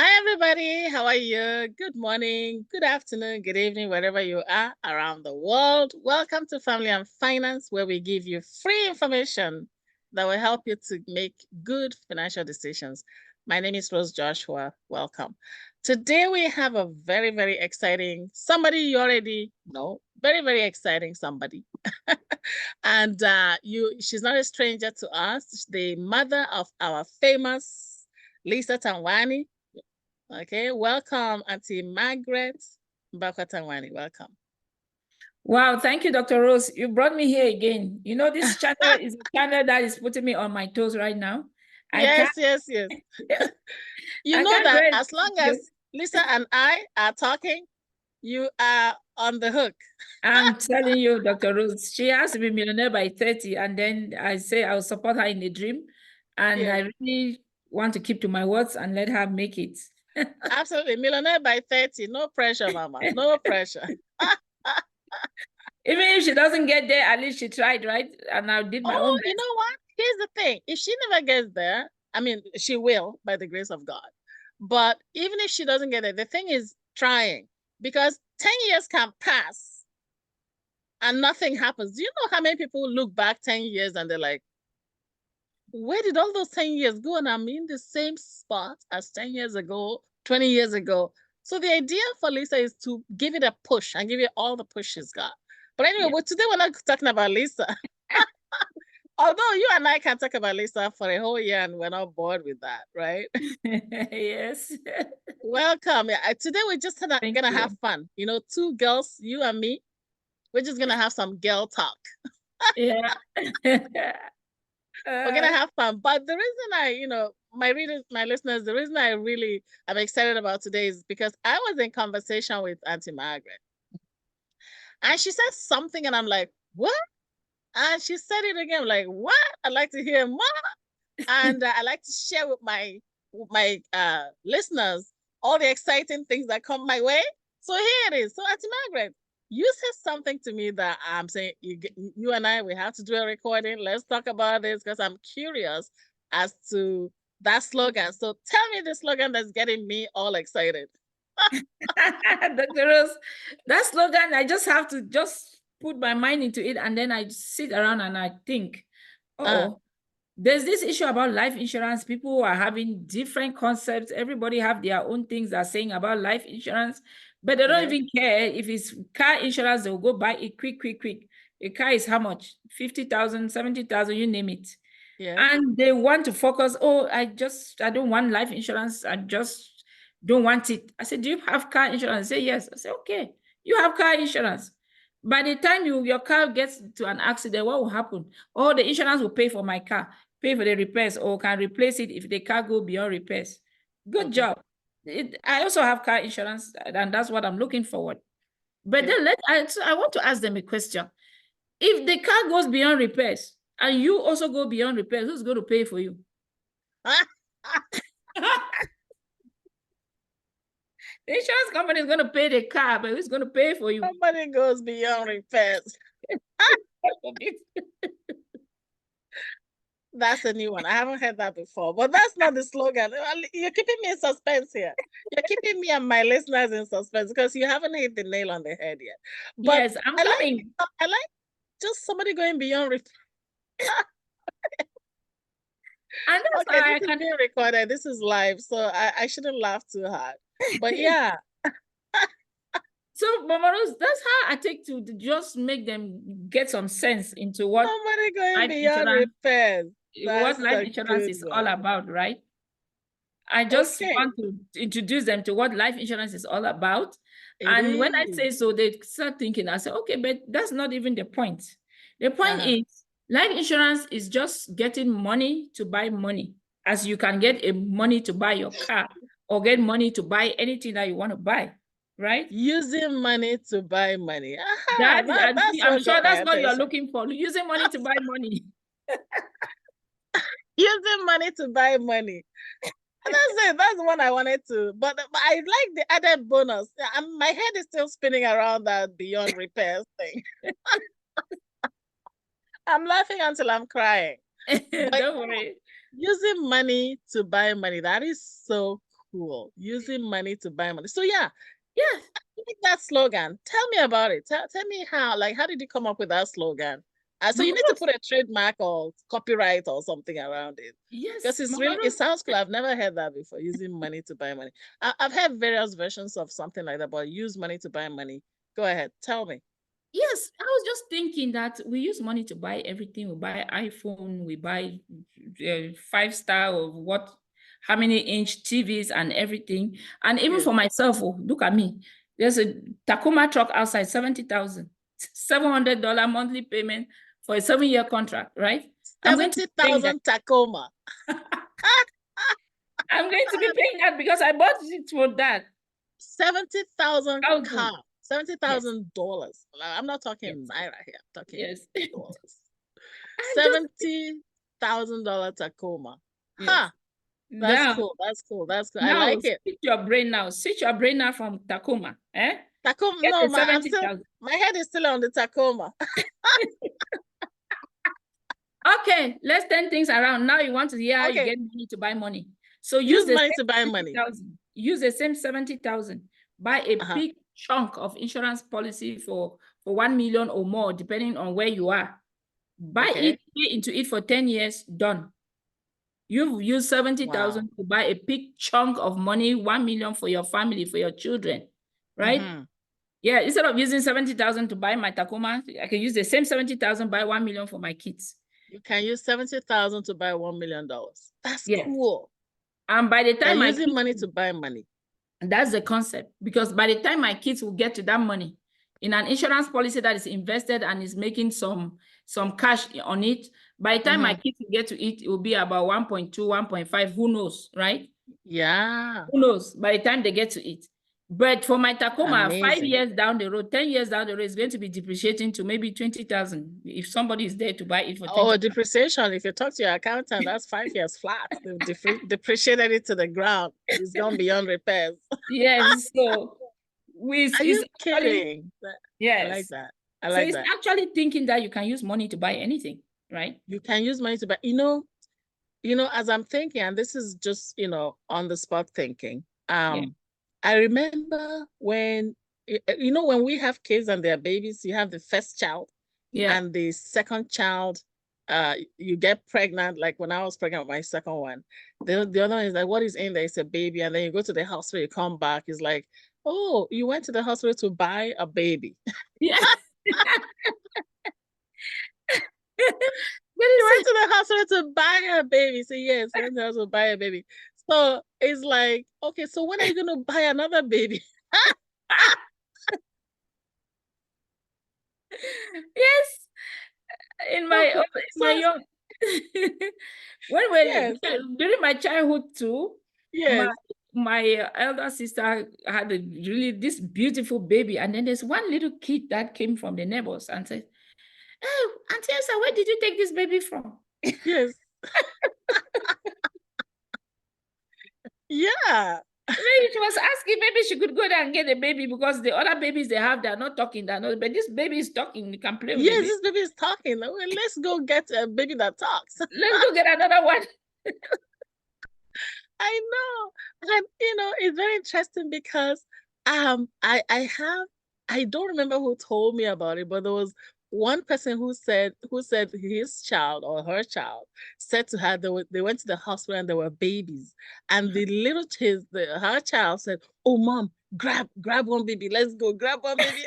Hi, everybody. How are you? Good morning, good afternoon, good evening, wherever you are around the world. Welcome to Family and Finance, where we give you free information that will help you to make good financial decisions. My name is Rose Joshua. Welcome. Today, we have a very, very exciting somebody you already know, very, very exciting somebody. And she's not a stranger to us, the mother of our famous Lisa Tanwani. Okay, welcome, Auntie Margaret. Mbakwa Tanwani, welcome. Wow, thank you, Dr. Rose. You brought me here again. You know, this channel is a channel that is putting me on my toes right now. Yes. You know that as long as Lisa and I are talking, you are on the hook. I'm telling you, Dr. Rose, she has to be millionaire by 30. And then I say I'll support her in the dream. And Yes. I really want to keep to my words and let her make it. Absolutely. Millionaire by 30. No pressure, Mama. No pressure. Even if she doesn't get there, at least she tried, right? And I did my own best. You know what? Here's the thing. If she never gets there, I mean, she will by the grace of God. But even if she doesn't get there, the thing is trying, because 10 years can pass and nothing happens. Do you know how many people look back 10 years and they're like, where did all those 10 years go? And I'm in the same spot as 10 years ago, 20 years ago. So the idea for Lisa is to give it a push and give it all the push she's got. But anyway, today we're not talking about Lisa. Although you and I can talk about Lisa for a whole year and we're not bored with that, right? Yes. Welcome. Today we're just gonna have fun. You know, two girls, you and me, we're just gonna have some girl talk. Yeah. We're gonna have fun. But the reason my readers, my listeners, the reason I really am excited about today is because I was in conversation with Auntie Margaret. And she said something and I'm like, what? And she said it again, like, what? I'd like to hear more. And I like to share with my listeners all the exciting things that come my way. So here it is. So Auntie Margaret, you said something to me that I'm saying you and I, we have to do a recording. Let's talk about this because I'm curious as to that slogan. So tell me the slogan that's getting me all excited. Dr. Rose, that slogan, I just have to just put my mind into it and then I sit around and I think, there's this issue about life insurance. People are having different concepts. Everybody have their own things they're saying about life insurance, but they don't even care if it's car insurance. They'll go buy it quick. A car is how much? 50,000, 70,000, you name it. Yeah. And they want to focus, I don't want life insurance. I just don't want it. I said, do you have car insurance? Say yes. I said, okay, you have car insurance. By the time your car gets to an accident, what will happen? The insurance will pay for my car, pay for the repairs, or can replace it if the car go beyond repairs. Good job. I also have car insurance, and that's what I'm looking forward. But then I want to ask them a question. If the car goes beyond repairs and you also go beyond repairs, who's going to pay for you? The insurance company is going to pay the car, but who's going to pay for you? Somebody goes beyond repairs. That's a new one. I haven't heard that before, but that's not the slogan. You're keeping me in suspense here. You're keeping me and my listeners in suspense because you haven't hit the nail on the head yet. But yes, I'm coming. I like just somebody going beyond repairs. And that's okay, this is being recorded. This is live, so I shouldn't laugh too hard. But yeah. So, Mama Rose, that's how I take to just make them get some sense into what somebody going beyond repairs. What life insurance is all about, right? I just want to introduce them to what life insurance is all about. And when I say so, they start thinking, I say, okay, but that's not even the point. The point is life insurance is just getting money to buy money, as you can get money to buy your car or get money to buy anything that you want to buy, right? Using money to buy money. I'm sure that's what you're looking for, using money to buy money. Using money to buy money. That's it. That's the one I wanted to. But I like the added bonus. My head is still spinning around that beyond repairs thing. I'm laughing until I'm crying. Don't worry. Using money to buy money. That is so cool. Using money to buy money. So yeah, Yes. I like that slogan. Tell me about it. Tell me how, like, how did you come up with that slogan? So you Mama need to Rose. put a trademark or copyright or something around it. Because Yes, it's Mama really, it Rose. sounds cool. I've never heard that before, using money to buy money. I've had various versions of something like that, but use money to buy money. Go ahead, tell me. Yes, I was just thinking that we use money to buy everything. We buy iPhone, we buy 5-star of what, how many inch TVs and everything. And even Yes. for myself, oh, look at me. There's a Tacoma truck outside, 70,000, $700 monthly payment for a 7-year contract, right? I'm going to be paying that. 70,000 Tacoma. I'm going to be paying that because I bought it for that. 70,000 car. Yes. $70,000. I'm not talking Yes. naira here. I'm talking Yes. dollars. I'm just $70,000 Tacoma. yes. Ha! That's Now, cool. That's cool. That's cool. I now like it. switch your brain now. Switch your brain now from Tacoma. Tacoma. Get No, the I'm still, 70,000. my head is still on the Tacoma. Okay, let's turn things around. Now you want to hear how you Okay. get money to buy money. So Use the money same to buy money. 70,000. Use the same 70,000. Buy a Uh-huh. big chunk of insurance policy for 1 million or more, depending on where you are. Buy Okay. it, pay into it for 10 years, done. You've used 70,000 to buy a big chunk of money, 1 million for your family, for your children, right? Mm-hmm. Yeah, instead of using 70,000 to buy my Tacoma, I can use the same 70,000 buy 1 million for my kids. You can use 70,000 to buy $1 million. That's Yes. cool. And by the time You're using money to buy money. that's the concept, because by the time my kids will get to that money in an insurance policy that is invested and is making some cash on it, by the time my kids will get to it, it will be about 1.2, 1.5, who knows, right? Yeah. Who knows by the time they get to it. But for my Tacoma, Amazing. 5 years down the road, 10 years down the road, it's going to be depreciating to maybe 20,000 if somebody is there to buy it for 20,000. Oh, depreciation. If you talk to your accountant, that's 5 years flat. They've depreciated it to the ground. It's gone beyond repairs. Yes. So Are you kidding? Yes. I like that. I So like it's that. actually thinking that you can use money to buy anything, right? You can use money to buy, as I'm thinking, and this is just, on the spot thinking. Yeah. I remember when, when we have kids and they're babies, you have the first child. Yeah. And the second child, you get pregnant. Like when I was pregnant with my second one, the other one is like, what is in there? It's a baby. And then you go to the hospital, you come back, it's like, oh, you went to the hospital to buy a baby. Yeah. You went to the hospital to buy a baby. So yes, went to the hospital to buy a baby. So it's like, okay, so when are you going to buy another baby? Yes. In my young Yes. during my childhood too, Yes. my elder sister had this beautiful baby, and then there's one little kid that came from the neighbors and said, "Oh, Auntie Elsa, where did you take this baby from?" Yes. Yeah. Maybe she was asking, maybe she could go there and get a baby because the other babies they have, they're not talking, but this baby is talking. You can play with Yes, it. this baby is talking. Well, let's go get a baby that talks. Let's go get another one. I know. And it's very interesting because I don't remember who told me about it, but there was one person who said his child or her child said to her they went to the hospital and there were babies, and the little her child said, "Oh, mom, grab one baby, let's go grab one baby."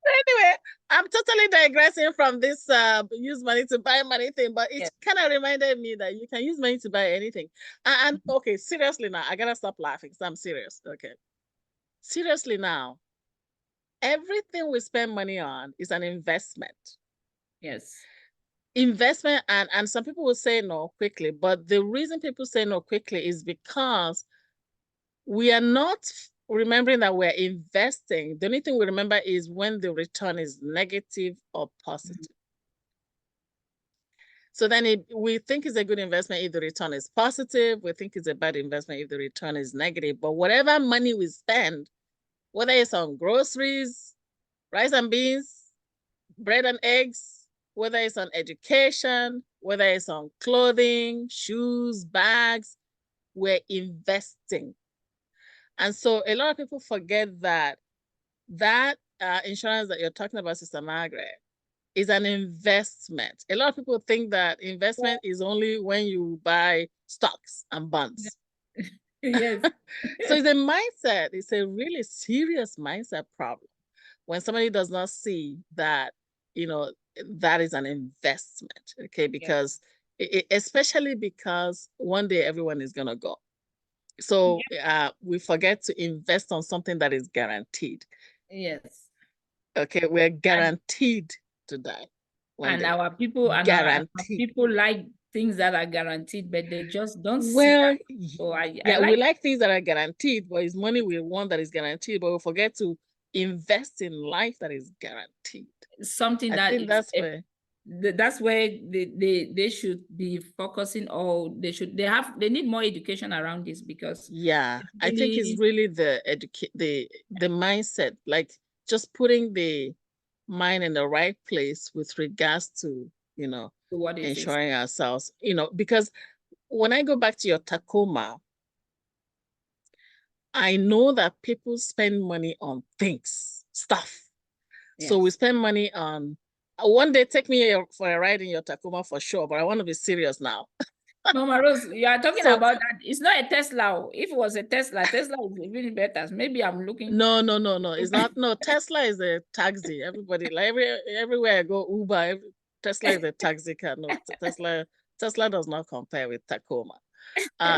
Anyway, I'm totally digressing from this use money to buy money thing, but it kind of reminded me that you can use money to buy anything. And okay, seriously now, I gotta stop laughing because I'm serious. Okay. Seriously now, everything we spend money on is an investment. Yes. Investment, and some people will say no quickly, but the reason people say no quickly is because we are not remembering that we're investing. The only thing we remember is when the return is negative or positive. So then we think it's a good investment if the return is positive. We think it's a bad investment if the return is negative. But whatever money we spend, whether it's on groceries, rice and beans, bread and eggs, whether it's on education, whether it's on clothing, shoes, bags, we're investing. And so a lot of people forget that insurance that you're talking about, Sister Margaret, is an investment. A lot of people think that investment is only when you buy stocks and bonds. Yes. So it's a mindset. It's a really serious mindset problem when somebody does not see that, that is an investment. Okay, because especially because one day everyone is gonna go. So we forget to invest on something that is guaranteed. Yes. Okay, we're guaranteed to die. And Day. our people our people like things that are guaranteed, but they just don't see that. So we like things that are guaranteed, but it's money we want that is guaranteed, but we forget to invest in life that is guaranteed. Something that's where they should be focusing, or they need more education around this, because I think it's really the mindset, like just putting the mind in the right place with regards to what is ensuring ourselves, because when I go back to your Tacoma, I know that people spend money on stuff. Yes. So we spend money on, one day take me for a ride in your Tacoma for sure, but I want to be serious now. Mama Rose, you are talking about that. It's not a Tesla. If it was a Tesla is even better. Maybe I'm looking. No. It's not. No, Tesla is a taxi. Everybody, like everywhere I go, Uber, Tesla is a taxi car. No, Tesla does not compare with Tacoma.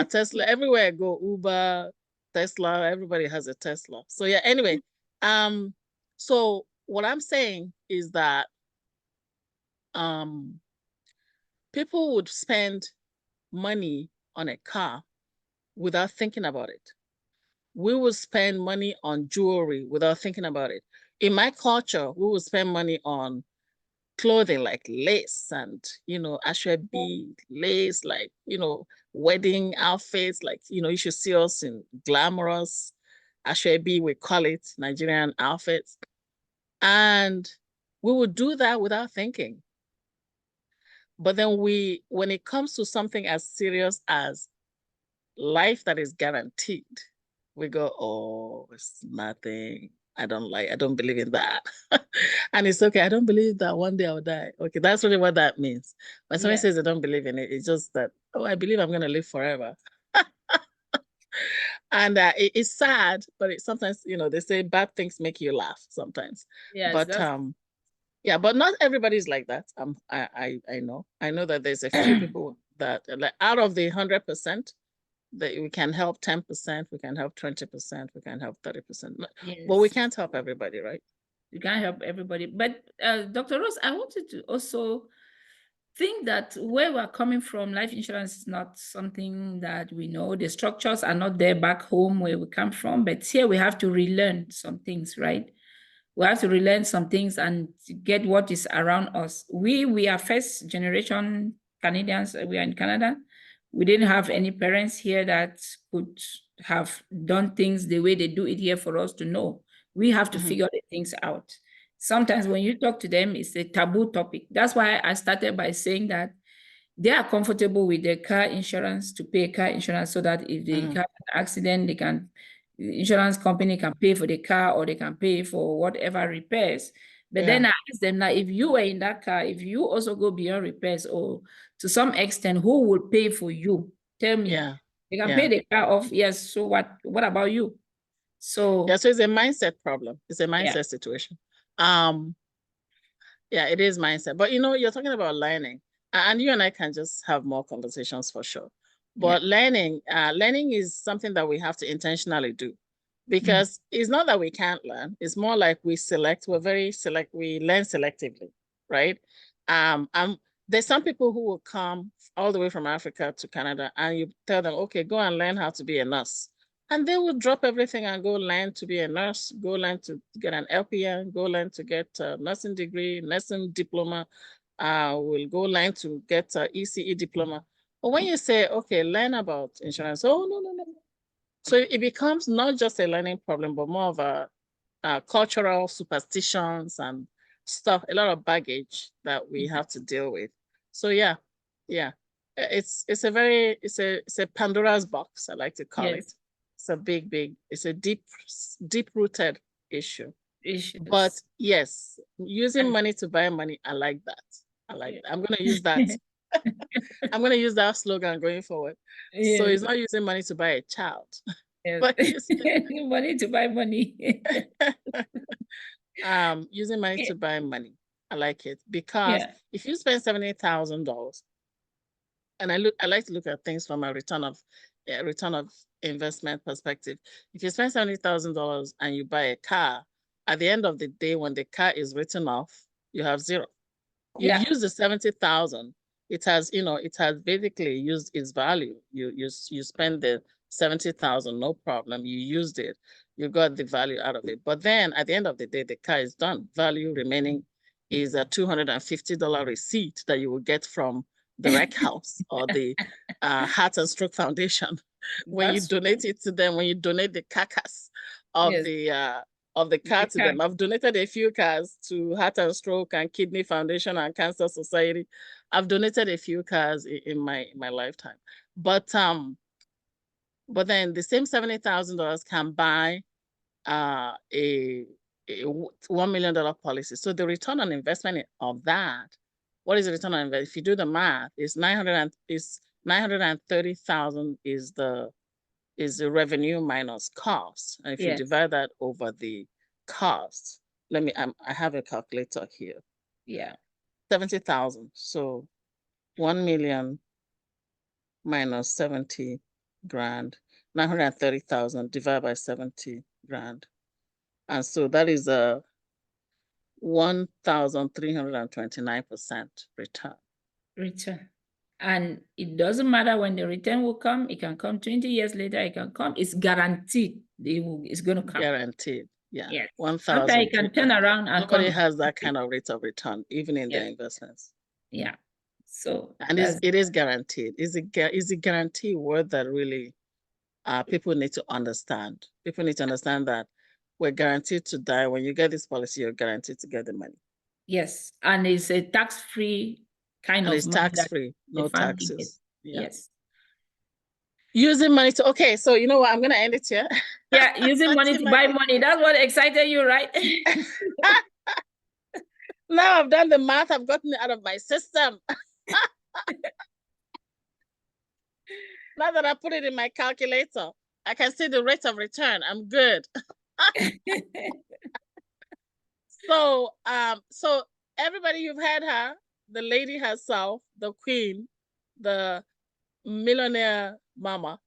Tesla, everywhere I go, Uber, Tesla, everybody has a Tesla. So yeah, anyway, so what I'm saying is that people would spend money on a car without thinking about it. We will spend money on jewelry without thinking about it. In my culture, we will spend money on clothing like lace and, ashwabi lace, like, wedding outfits, like, you should see us in glamorous ashwabi, we call it, Nigerian outfits. And we would do that without thinking. But then when it comes to something as serious as life that is guaranteed, we go, oh, it's nothing. I don't believe in that. And it's okay. I don't believe that one day I'll die. Okay, that's really what that means. When somebody says I don't believe in it, it's just that, oh, I believe I'm going to live forever. And it's sad, but sometimes, they say bad things make you laugh sometimes. Yes, but but not everybody's like that. I know that there's a few people that, like, out of the 100%, that we can help 10%, we can help 20%, we can help 30%. Yes. But we can't help everybody, right? You can't help everybody. But Dr. Rose, I wanted to also think that where we're coming from, life insurance is not something that we know. The structures are not there back home where we come from, but here we have to relearn some things, right? We have to relearn some things and get what is around us. We are first generation Canadians. We are in Canada. We didn't have any parents here that could have done things the way they do it here for us to know. We have to figure the things out. Sometimes when you talk to them, it's a taboo topic. That's why I started by saying that they are comfortable with their car insurance, to pay car insurance, so that if they have an accident, the insurance company can pay for the car, or they can pay for whatever repairs. But then I ask them, now, if you were in that car, if you also go beyond repairs, or to some extent, who will pay for you? Tell me. They can pay the car off. Yes. So what about you? So so it's a mindset problem. It's a mindset situation. It is mindset. But you're talking about learning, and you and I can just have more conversations for sure. But learning is something that we have to intentionally do, because it's not that we can't learn. It's more like we learn selectively, right? And there's some people who will come all the way from Africa to Canada, and you tell them, okay, go and learn how to be a nurse. And they will drop everything and go learn to be a nurse, go learn to get an LPN, go learn to get a nursing degree, nursing diploma, will go learn to get an ECE diploma. But when you say, okay, learn about insurance, oh, no. So it becomes not just a learning problem, but more of a cultural superstitions and stuff, a lot of baggage that we have to deal with. So Yeah. It's a Pandora's box, I like to call it. Yes. It's a big, it's a deep rooted issue. Issues. But yes, using And- money to buy money, I like that. I like Yeah. that. I'm gonna use that. I'm gonna use that slogan going forward. So Yes. it's not using money to buy a child, Yes. but Money to buy money. using money to buy money. I like it because Yeah. if you spend $78,000, and I like to look at things from a return of investment perspective. If you spend $70,000 and you buy a car, at the end of the day, when the car is written off, you have zero. You've Yeah. used the 70,000. It has basically used its value. You spend the 70,000, no problem. You used it. You got the value out of it. But then at the end of the day, the car is done. Value remaining is a $250 receipt that you will get from the Rec House or the Heart and Stroke Foundation when you donate it to them. When you donate the carcass of Yes. the car to them. I've donated a few cars to Heart and Stroke and Kidney Foundation and Cancer Society. I've donated a few cars in my lifetime. But then the same $70,000 can buy a $1 million policy. So the return on investment of that, what is the return on investment? If you do the math, it's 930,000 is the revenue minus cost. And if you divide that over the cost, I have a calculator here. Yeah. 70,000. So 1 million minus 70 grand, 930,000 divided by 70 grand. And so that is a 1,329% return. And it doesn't matter when the return will come. It can come 20 years later. It can come. It's guaranteed. It's going to come. Guaranteed. Yeah. Yes. 1,000. Sometimes it can turn around and nobody has that kind of rate of return, even in their investments. Yeah. So and it is guaranteed. Is a guarantee word that really people need to understand. People need to understand that we're guaranteed to die. When you get this policy, you're guaranteed to get the money. Yes. And it's a tax-free kind of it's tax-free, no taxes. Yeah. Yes. Using money to, okay, so you know what? I'm going to end it here. Yeah, using money to buy money. That's what excited you, right? Now I've done the math. I've gotten it out of my system. Now that I put it in my calculator, I can see the rate of return. I'm good. So everybody, you've heard her, the lady herself, the queen, the millionaire mama.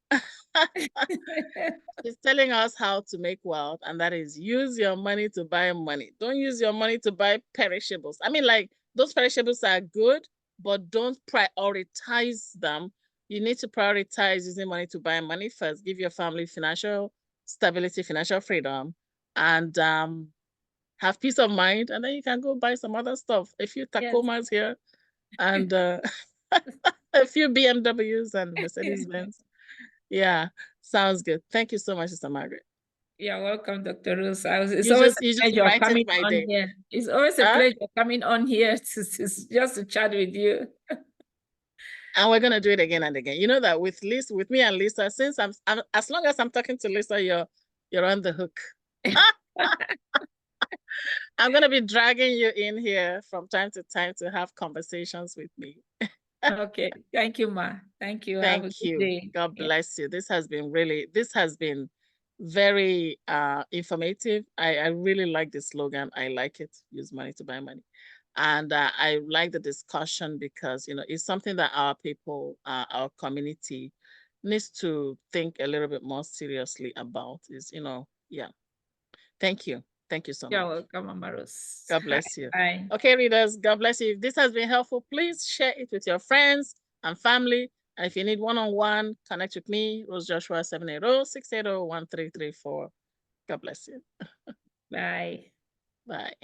She's telling us how to make wealth, and that is use your money to buy money. Don't use your money to buy perishables. I mean, like, those perishables are good, but don't prioritize them. You need to prioritize using money to buy money first. Give your family financial stability, financial freedom, and have peace of mind, and then you can go buy some other stuff. A few Tacomas here, and a few BMWs and Mercedes-Benz. Yeah, sounds good. Thank you so much, Sister Margaret. You're welcome, Dr. Rose. It's always a pleasure coming on here. It's always a pleasure coming on here just to chat with you. And we're gonna do it again and again. You know that with me and Lisa, since I'm as long as I'm talking to Lisa, you're on the hook. I'm gonna be dragging you in here from time to time to have conversations with me. Okay. Thank you, Ma. Thank you. Thank you. God bless you. This has been very informative. I really like the slogan. I like it. Use money to buy money. And I like the discussion because, it's something that our people, our community needs to think a little bit more seriously about yeah. Thank you. Thank you so much. You're welcome, Mama Rose. God bless you. Bye. Okay, readers, God bless you. If this has been helpful, please share it with your friends and family. And if you need one-on-one, connect with me, Rose Joshua, 780-680-1334. God bless you. Bye. Bye.